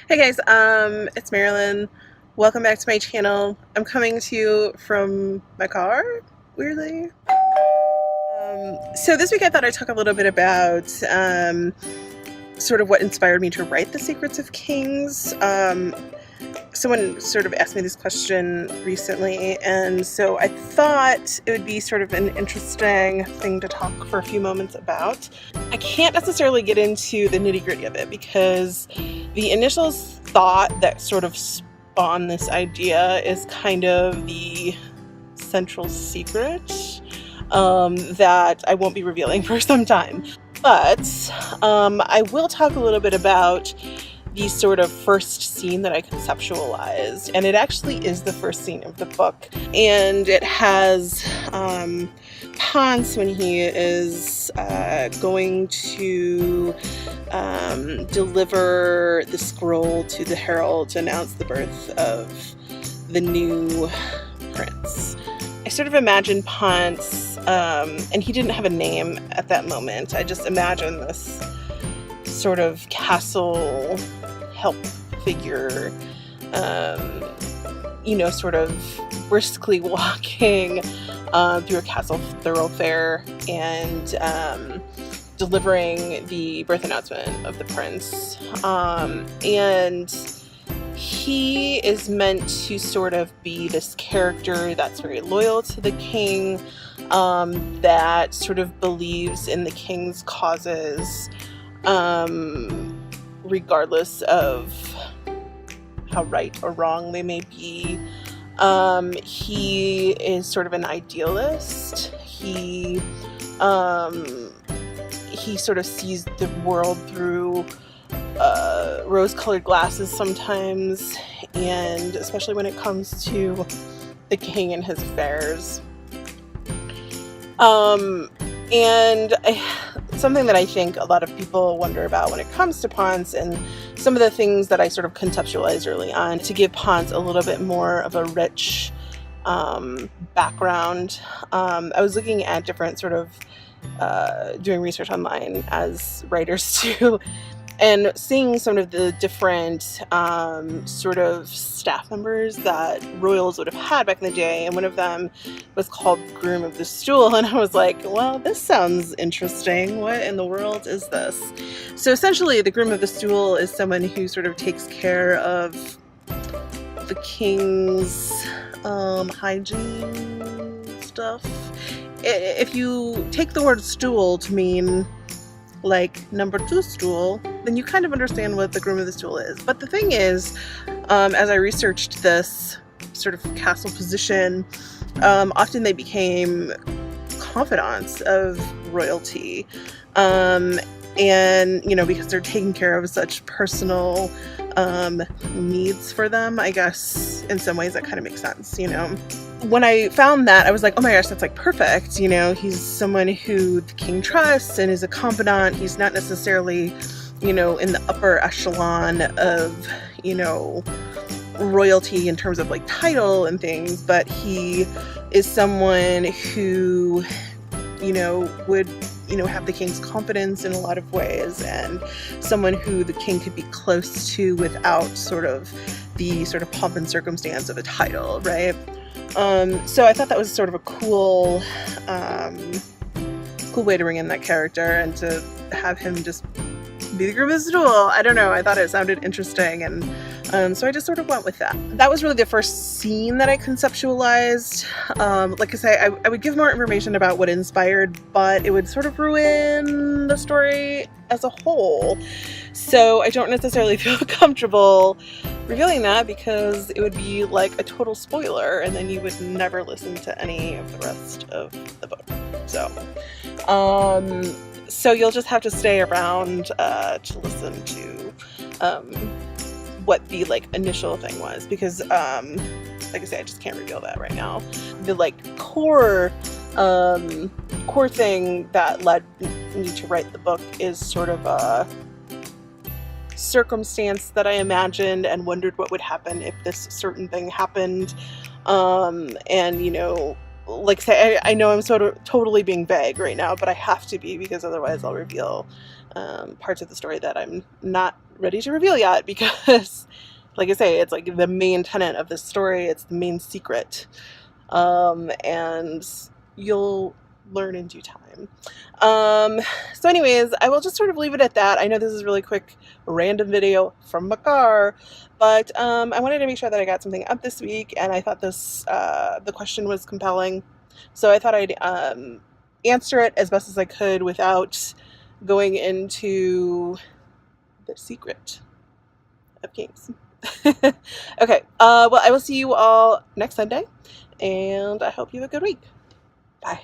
Hey guys, it's Marilyn. Welcome back to my channel. I'm coming to you from my car, weirdly. So this week I thought I'd talk a little bit about sort of what inspired me to write The Secrets of Kings. Someone sort of asked me this question recently, and so I thought it would be sort of an interesting thing to talk for a few moments about. I can't necessarily get into the nitty-gritty of it because the initial thought that sort of spawned this idea is kind of the central secret that I won't be revealing for some time. But I will talk a little bit about the sort of first scene that I conceptualized, and it actually is the first scene of the book, and it has Ponce when he is going to deliver the scroll to the herald to announce the birth of the new prince. I sort of imagined Ponce, and he didn't have a name at that moment. I just imagined this sort of castle help figure, sort of briskly walking through a castle thoroughfare and delivering the birth announcement of the prince. And he is meant to sort of be this character that's very loyal to the king, that sort of believes in the king's causes, regardless of how right or wrong they may be. He is sort of an idealist. He sort of sees the world through rose-colored glasses sometimes, and especially when it comes to the king and his affairs. Something that I think a lot of people wonder about when it comes to Ponce, and some of the things that I sort of conceptualized early on to give Ponce a little bit more of a rich background. I was looking at different sort of doing research online as writers do, and seeing some of the different sort of staff members that royals would have had back in the day, and one of them was called Groom of the Stool, and I was like, well, this sounds interesting. What in the world is this? So essentially, the Groom of the Stool is someone who sort of takes care of the king's hygiene stuff. If you take the word stool to mean like number 2 stool, then you kind of understand what the Groom of the Stool is. But the thing is, as I researched this sort of castle position, often they became confidants of royalty, and because they're taking care of such personal needs for them. I guess in some ways that kind of makes sense. When I found that, I was like, oh my gosh, that's like perfect. He's someone who the king trusts and is a confidant. He's not necessarily, in the upper echelon of, royalty in terms of like title and things, but he is someone who, would, have the king's confidence in a lot of ways, and someone who the king could be close to without sort of the sort of pomp and circumstance of a title, right? So I thought that was sort of a cool way to bring in that character and to have him just be the Groom of the Stool. I don't know, I thought it sounded interesting, and so I just sort of went with that. That was really the first scene that I conceptualized. Like I say, I would give more information about what inspired, but it would sort of ruin the story as a whole. So I don't necessarily feel comfortable revealing that, because it would be like a total spoiler, and then you would never listen to any of the rest of the book. So you'll just have to stay around to listen to what the like initial thing was, because like I say, I just can't reveal that right now. The like core thing that led me to write the book is sort of a circumstance that I imagined and wondered what would happen if this certain thing happened. Like I say, I know I'm sort of totally being vague right now, but I have to be, because otherwise I'll reveal parts of the story that I'm not ready to reveal yet, because like I say, it's like the main tenet of this story. It's the main secret. And you'll learn in due time. So anyways, I will just sort of leave it at that. I know this is a really quick, random video from my car, but I wanted to make sure that I got something up this week, and I thought this, the question was compelling. So I thought I'd answer it as best as I could without going into the secret of kings. Okay, well, I will see you all next Sunday, and I hope you have a good week. Bye.